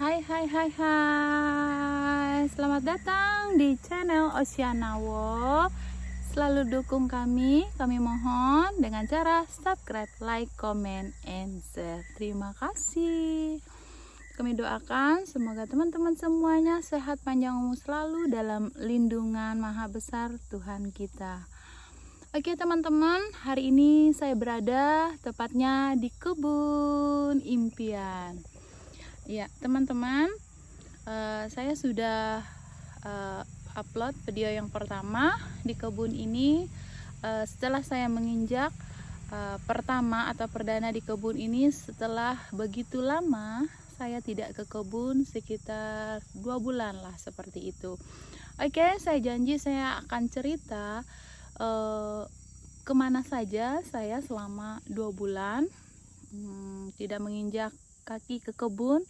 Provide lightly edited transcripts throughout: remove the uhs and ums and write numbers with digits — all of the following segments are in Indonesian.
Hai hai hai hai, selamat datang di channel Oceanawo. Selalu dukung kami mohon dengan cara subscribe, like, comment, and share. Terima kasih. Kami doakan semoga teman-teman semuanya sehat panjang umur selalu dalam lindungan Maha Besar Tuhan kita. Oke teman-teman, hari ini saya berada tepatnya di kebun impian. Ya teman-teman, saya sudah upload video yang pertama di kebun ini. Setelah saya menginjak pertama atau perdana di kebun ini, setelah begitu lama saya tidak ke kebun, sekitar 2 bulan lah seperti itu. Oke, saya janji saya akan cerita kemana saja saya selama 2 bulan tidak menginjak kaki ke kebun.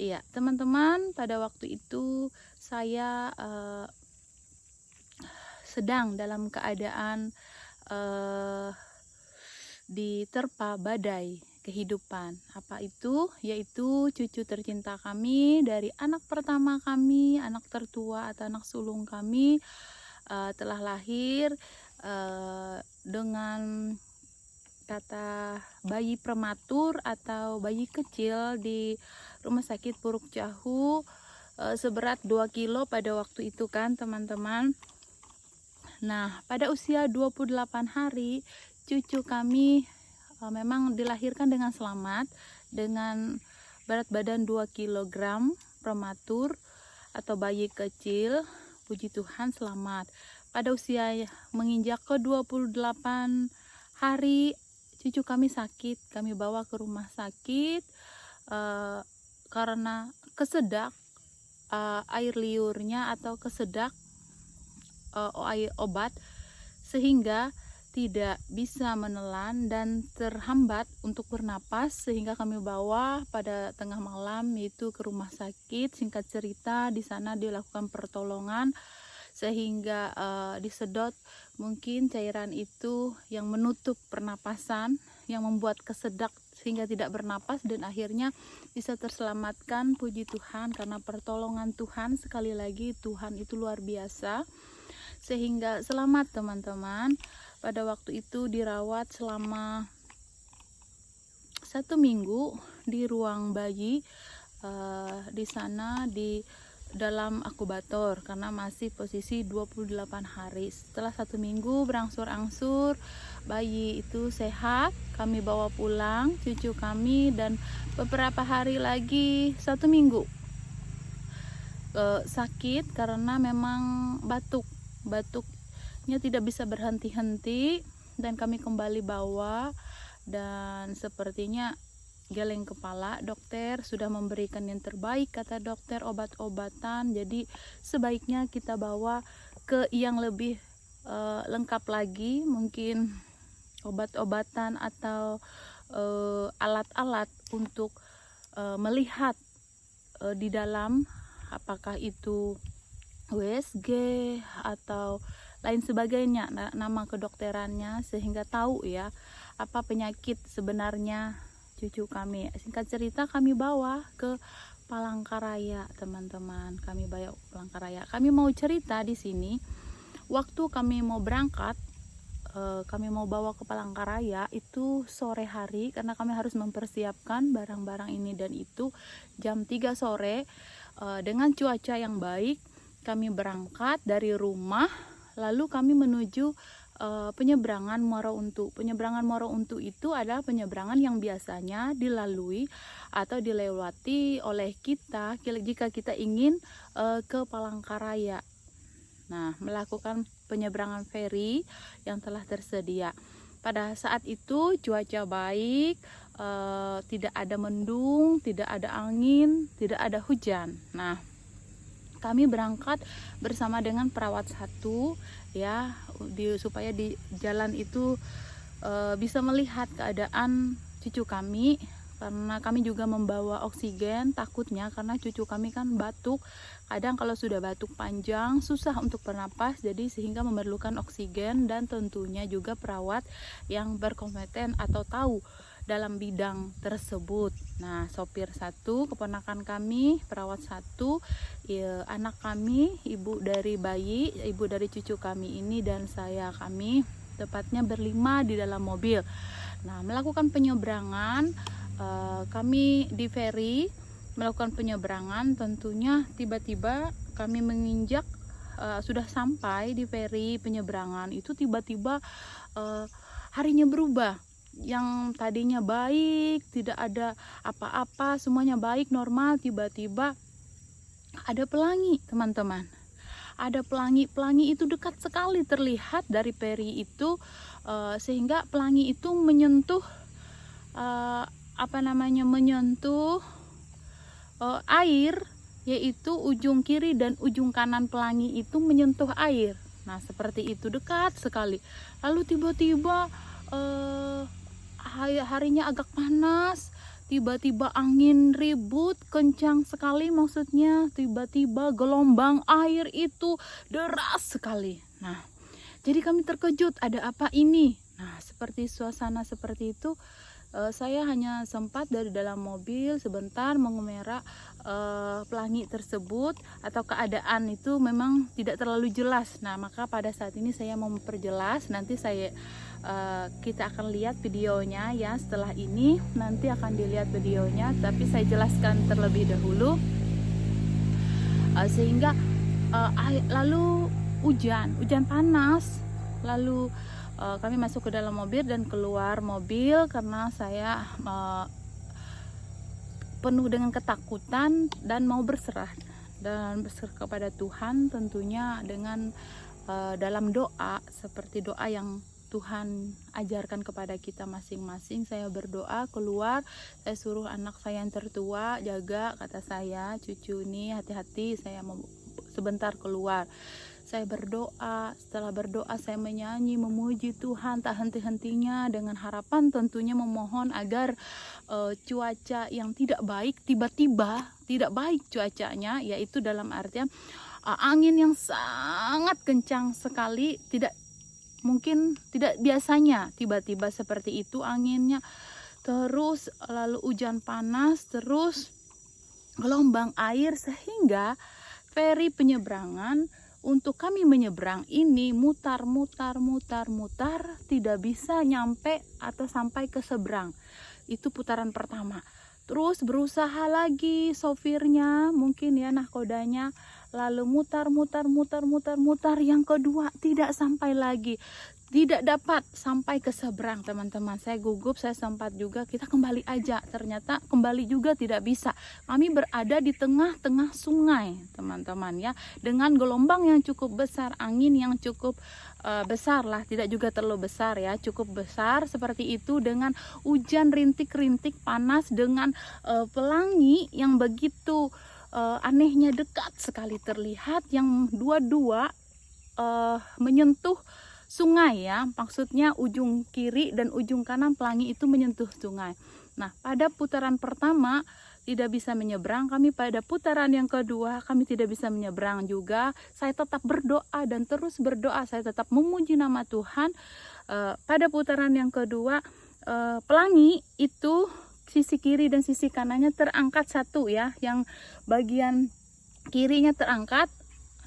Iya teman-teman, pada waktu itu saya sedang dalam keadaan diterpa badai kehidupan. Apa itu? Yaitu cucu tercinta kami dari anak pertama kami, anak tertua atau anak sulung kami telah lahir dengan kata bayi prematur atau bayi kecil di rumah sakit Puruk Jahu, seberat 2 kilo pada waktu itu kan teman-teman. Nah pada usia 28 hari cucu kami memang dilahirkan dengan selamat, dengan berat badan 2 kg prematur atau bayi kecil. Puji Tuhan selamat. Pada usia menginjak ke 28 hari cucu kami sakit, kami bawa ke rumah sakit karena kesedak air liurnya atau kesedak obat, sehingga tidak bisa menelan dan terhambat untuk bernapas, sehingga kami bawa pada tengah malam itu ke rumah sakit. Singkat cerita, di sana dilakukan pertolongan sehingga disedot mungkin cairan itu yang menutup pernapasan, yang membuat kesedak sehingga tidak bernapas, dan akhirnya bisa terselamatkan. Puji Tuhan, karena pertolongan Tuhan. Sekali lagi Tuhan itu luar biasa sehingga selamat teman-teman. Pada waktu itu dirawat selama 1 minggu di ruang bayi, di sana di dalam akubator karena masih posisi 28 hari. Setelah 1 minggu berangsur-angsur bayi itu sehat, kami bawa pulang cucu kami, dan beberapa hari lagi 1 minggu sakit karena memang batuknya tidak bisa berhenti-henti, dan kami kembali bawa, dan sepertinya geleng kepala. Dokter sudah memberikan yang terbaik, kata dokter, obat-obatan, jadi sebaiknya kita bawa ke yang lebih lengkap lagi, mungkin obat-obatan atau alat-alat untuk melihat di dalam, apakah itu USG atau lain sebagainya, nama kedokterannya, sehingga tahu ya apa penyakit sebenarnya cucu kami. Singkat cerita kami bawa ke Palangkaraya teman-teman, kami bawa ke Palangkaraya. Kami mau cerita di sini, waktu kami mau berangkat, kami mau bawa ke Palangkaraya itu sore hari, karena kami harus mempersiapkan barang-barang ini dan itu. Jam 3 sore dengan cuaca yang baik kami berangkat dari rumah, lalu kami menuju penyeberangan Muaro Untu. Penyeberangan Muaro Untu itu adalah penyeberangan yang biasanya dilalui atau dilewati oleh kita jika kita ingin ke Palangkaraya. Nah, melakukan penyeberangan feri yang telah tersedia. Pada saat itu cuaca baik, tidak ada mendung, tidak ada angin, tidak ada hujan. Nah, kami berangkat bersama dengan perawat satu ya, supaya di jalan itu bisa melihat keadaan cucu kami, karena kami juga membawa oksigen, takutnya karena cucu kami kan batuk, kadang kalau sudah batuk panjang susah untuk bernapas, jadi sehingga memerlukan oksigen, dan tentunya juga perawat yang berkompeten atau tahu dalam bidang tersebut. Nah, sopir satu, keponakan kami, perawat satu, ya, anak kami, ibu dari bayi, ibu dari cucu kami ini, dan saya, kami tepatnya berlima di dalam mobil. Nah, melakukan penyeberangan, kami di ferry melakukan penyeberangan. Tentunya tiba-tiba kami menginjak, sudah sampai di ferry penyeberangan itu, tiba-tiba harinya berubah. Yang tadinya baik, tidak ada apa-apa, semuanya baik, normal, tiba-tiba ada pelangi, teman-teman. Ada pelangi itu dekat sekali terlihat dari ferry itu, sehingga pelangi itu menyentuh menyentuh air, yaitu ujung kiri dan ujung kanan pelangi itu menyentuh air. Nah, seperti itu, dekat sekali. Lalu tiba-tiba harinya agak panas, tiba-tiba angin ribut kencang sekali, maksudnya tiba-tiba gelombang air itu deras sekali. Nah, jadi kami terkejut, ada apa ini? Nah, seperti suasana seperti itu, saya hanya sempat dari dalam mobil sebentar mengemerah pelangi tersebut, atau keadaan itu memang tidak terlalu jelas. Nah, maka pada saat ini saya mau memperjelas, nanti kita akan lihat videonya ya. Setelah ini nanti akan dilihat videonya, tapi saya jelaskan terlebih dahulu, sehingga lalu hujan panas, lalu kami masuk ke dalam mobil dan keluar mobil karena saya penuh dengan ketakutan dan mau berserah kepada Tuhan, tentunya dengan dalam doa, seperti doa yang Tuhan ajarkan kepada kita masing-masing. Saya berdoa keluar, saya suruh anak saya yang tertua jaga, kata saya, cucu ini hati-hati, saya mau sebentar keluar. Saya berdoa, setelah berdoa saya menyanyi, memuji Tuhan tak henti-hentinya, dengan harapan tentunya memohon agar cuaca yang tidak baik, tiba-tiba tidak baik cuacanya, yaitu dalam artian angin yang sangat kencang sekali, mungkin tidak biasanya tiba-tiba seperti itu anginnya, terus lalu hujan panas, terus gelombang air, sehingga ferry penyeberangan untuk kami menyeberang ini mutar, tidak bisa nyampe atau sampai ke seberang. Itu putaran pertama. Terus berusaha lagi sopirnya, mungkin ya nahkodanya, lalu mutar, yang kedua tidak sampai lagi, tidak dapat sampai ke seberang, teman-teman. Saya gugup, saya sempat juga kita kembali aja, ternyata kembali juga tidak bisa. Kami berada di tengah-tengah sungai, teman-teman ya, dengan gelombang yang cukup besar, angin yang cukup besar lah, tidak juga terlalu besar ya, cukup besar seperti itu, dengan hujan rintik-rintik panas, dengan pelangi yang begitu anehnya dekat sekali terlihat, yang dua-dua menyentuh sungai ya, maksudnya ujung kiri dan ujung kanan pelangi itu menyentuh sungai. Nah, pada putaran pertama tidak bisa menyeberang, kami pada putaran yang kedua kami tidak bisa menyeberang juga. Saya tetap berdoa dan terus berdoa, saya tetap memuji nama Tuhan. Pada putaran yang kedua pelangi itu sisi kiri dan sisi kanannya terangkat satu ya, yang bagian kirinya terangkat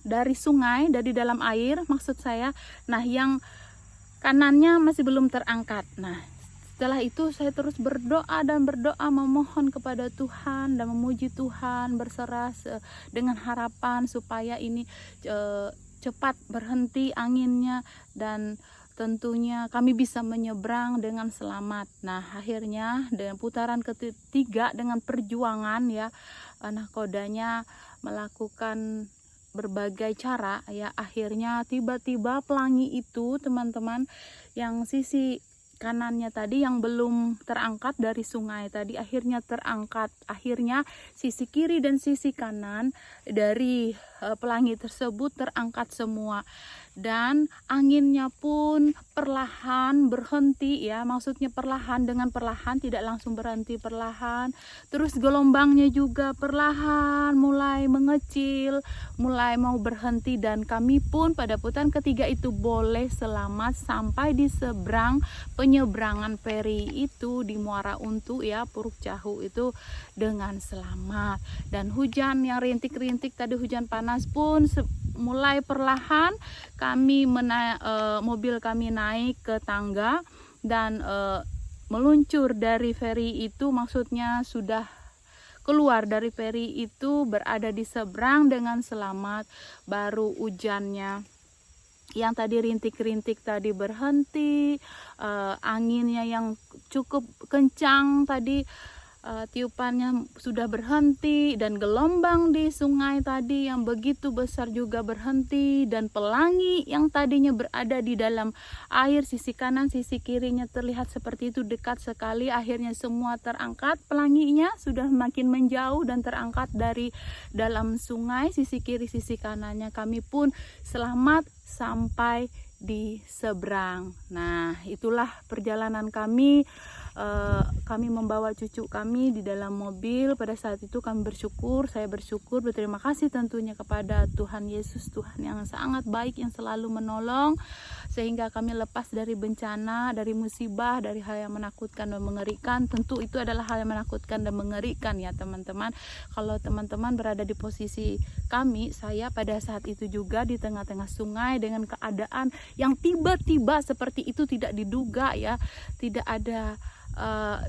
dari sungai, dari dalam air maksud saya. Nah, yang kanannya masih belum terangkat. Nah, setelah itu saya terus berdoa dan berdoa, memohon kepada Tuhan dan memuji Tuhan, berserah dengan harapan supaya ini cepat berhenti anginnya dan tentunya kami bisa menyeberang dengan selamat. Nah, akhirnya dengan putaran ketiga, dengan perjuangan ya, nahkodanya melakukan berbagai cara ya, akhirnya tiba-tiba pelangi itu, teman-teman, yang sisi kanannya tadi yang belum terangkat dari sungai tadi akhirnya terangkat. Akhirnya sisi kiri dan sisi kanan dari pelangi tersebut terangkat semua, dan anginnya pun perlahan berhenti ya, maksudnya perlahan, dengan perlahan, tidak langsung berhenti, perlahan. Terus gelombangnya juga perlahan mulai mengecil, mulai mau berhenti, dan kami pun pada putaran ketiga itu boleh selamat sampai di seberang penyeberangan feri itu di Muara Untu ya, Puruk Cahu itu dengan selamat. Dan hujan yang rintik-rintik tadi, hujan panas pun mulai perlahan kami mobil kami naik ke tangga dan meluncur dari feri itu, maksudnya sudah keluar dari feri itu, berada di seberang dengan selamat. Baru hujannya yang tadi rintik-rintik tadi berhenti, anginnya yang cukup kencang tadi, tiupannya sudah berhenti, dan gelombang di sungai tadi yang begitu besar juga berhenti, dan pelangi yang tadinya berada di dalam air sisi kanan sisi kirinya terlihat seperti itu dekat sekali, akhirnya semua terangkat, pelanginya sudah makin menjauh dan terangkat dari dalam sungai sisi kiri sisi kanannya. Kami pun selamat sampai di seberang. Nah, itulah perjalanan kami. Kami membawa cucu kami di dalam mobil. Pada saat itu kami bersyukur, saya bersyukur, berterima kasih tentunya kepada Tuhan Yesus, Tuhan yang sangat baik, yang selalu menolong, sehingga kami lepas dari bencana, dari musibah, dari hal yang menakutkan dan mengerikan. Tentu itu adalah hal yang menakutkan dan mengerikan ya teman-teman. Kalau teman-teman berada di posisi kami, saya pada saat itu juga di tengah-tengah sungai dengan keadaan yang tiba-tiba seperti itu, tidak diduga ya, tidak ada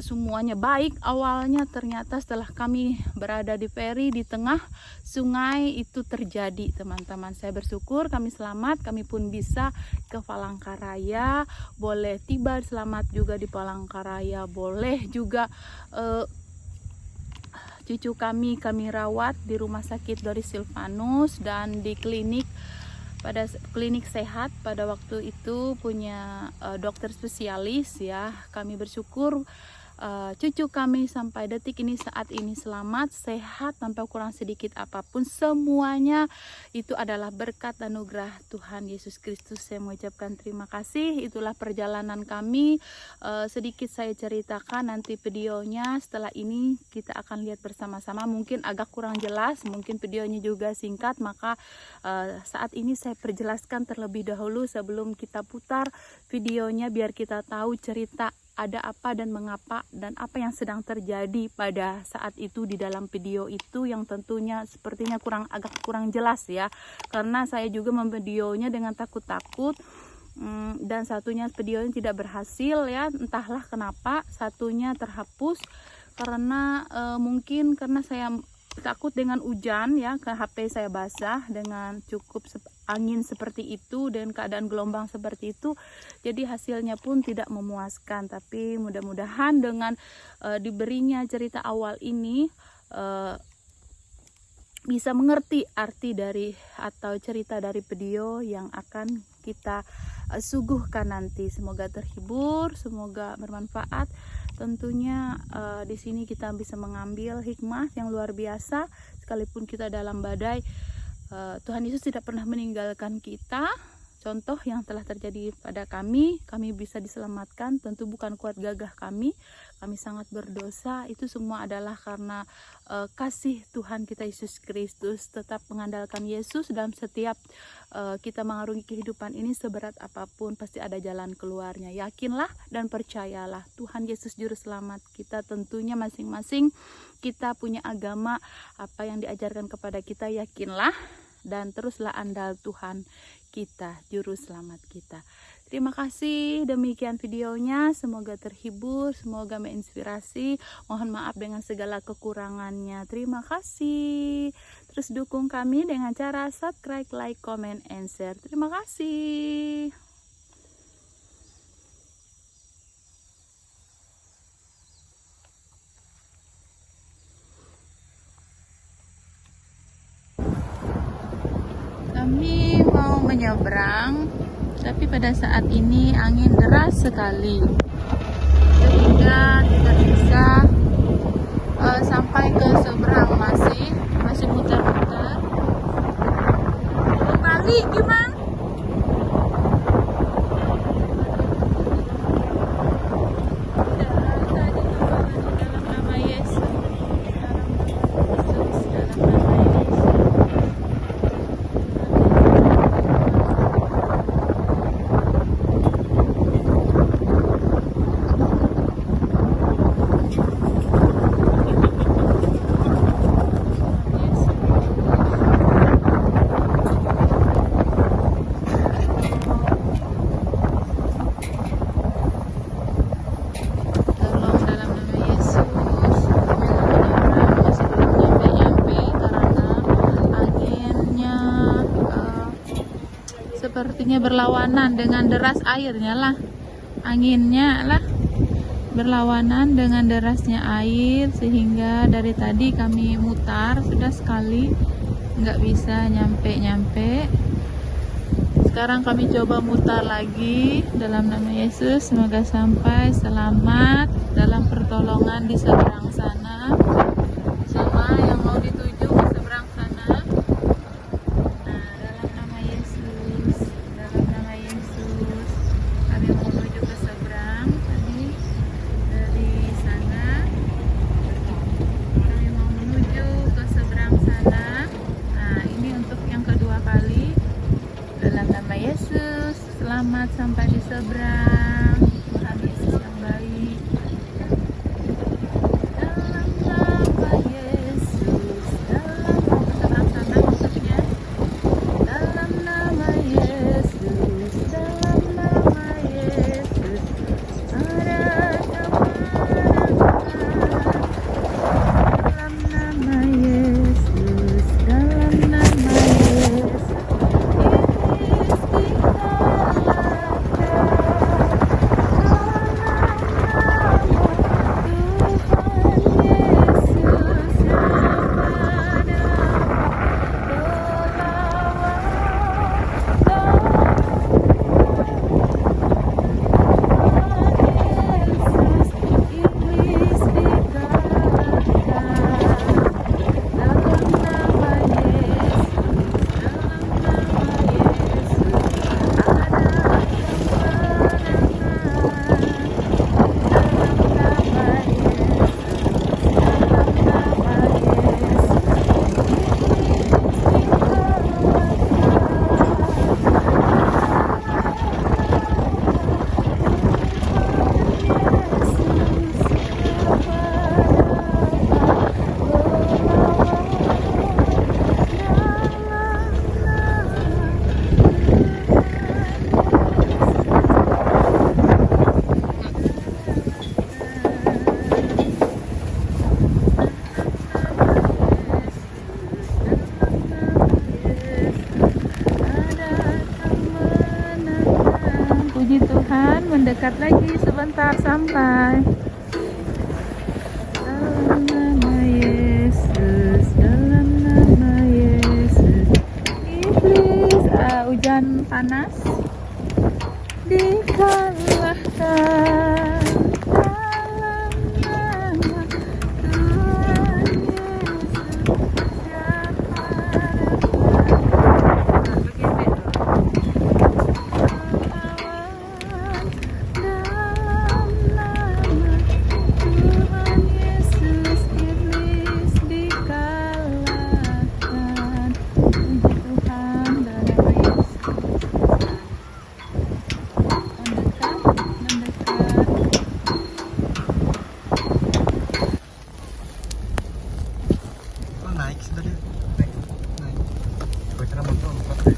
semuanya baik awalnya. Ternyata setelah kami berada di feri di tengah sungai itu terjadi teman-teman. Saya bersyukur kami selamat, kami pun bisa ke Palangkaraya, boleh tiba selamat juga di Palangkaraya, boleh juga cucu kami rawat di rumah sakit Doris Silvanus dan di klinik, pada klinik sehat pada waktu itu punya dokter spesialis ya. Kami bersyukur cucu kami sampai detik ini, saat ini selamat, sehat, tanpa kurang sedikit apapun. Semuanya itu adalah berkat anugerah Tuhan Yesus Kristus. Saya mengucapkan terima kasih. Itulah perjalanan kami. Sedikit saya ceritakan, nanti videonya setelah ini kita akan lihat bersama-sama. Mungkin agak kurang jelas, mungkin videonya juga singkat, maka saat ini saya perjelaskan terlebih dahulu sebelum kita putar videonya, biar kita tahu cerita ada apa dan mengapa dan apa yang sedang terjadi pada saat itu di dalam video itu, yang tentunya sepertinya agak kurang jelas ya, karena saya juga memvideonya dengan takut-takut, dan satunya videonya tidak berhasil ya, entahlah kenapa satunya terhapus, karena mungkin karena saya takut dengan hujan ya, ke HP saya basah dengan cukup angin seperti itu dan keadaan gelombang seperti itu, jadi hasilnya pun tidak memuaskan. Tapi mudah-mudahan dengan diberinya cerita awal ini bisa mengerti arti dari atau cerita dari video yang akan kita suguhkan nanti. Semoga terhibur, semoga bermanfaat. Tentunya di sini kita bisa mengambil hikmah yang luar biasa. Sekalipun kita dalam badai, Tuhan Yesus tidak pernah meninggalkan kita. Contoh yang telah terjadi pada kami bisa diselamatkan, tentu bukan kuat gagah kami sangat berdosa. Itu semua adalah karena kasih Tuhan kita Yesus Kristus. Tetap mengandalkan Yesus dalam setiap kita mengarungi kehidupan ini, seberat apapun pasti ada jalan keluarnya. Yakinlah dan percayalah, Tuhan Yesus juru selamat kita. Tentunya masing-masing kita punya agama, apa yang diajarkan kepada kita, yakinlah dan teruslah andal Tuhan kita, juru selamat kita. Terima kasih, demikian videonya, semoga terhibur, semoga menginspirasi. Mohon maaf dengan segala kekurangannya. Terima kasih. Terus dukung kami dengan cara subscribe, like, comment, and share. Terima kasih. Kami mau menyeberang, tapi pada saat ini angin deras sekali sehingga tidak bisa sampai ke seberang, masih muter-muter. akhirnya berlawanan dengan deras airnya lah, anginnya lah berlawanan dengan derasnya air, sehingga dari tadi kami mutar sudah sekali nggak bisa nyampe. Sekarang kami coba mutar lagi dalam nama Yesus, semoga sampai selamat dalam pertolongan di seberang sana. Sama yang mau dituju ke seberang sana. Nah, dalam nama Yesus, kami mau menuju ke seberang tadi. Dari sana kami mau menuju ke seberang sana. Nah, ini untuk yang kedua kali. Dalam nama Yesus, selamat sampai di seberang. Tuhan Yesus yang baik. Dalam nama Yesus, dalam seberang sana maksudnya. Dalam nama Yesus, dalam nama Yesus, ada kemenangan. Dalam nama Yesus, dalam nama Yesus. Puji Tuhan, mendekat lagi sebentar sampai. Dalam nama Yesus, dalam nama Yesus. Iblis, hujan panas dikalahkan. Dalam nama Tuhan Yesus, siapa naik sebenarnya naik gue kira motor lompat deh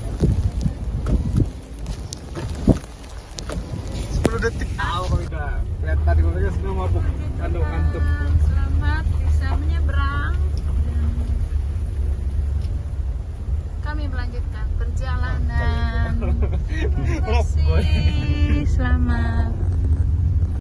10 detik tahu kalau udah lihat tadi gue semua mabuk ngantuk Selamat bisa menyeberang. Kami melanjutkan perjalanan. Terima kasih, selamat.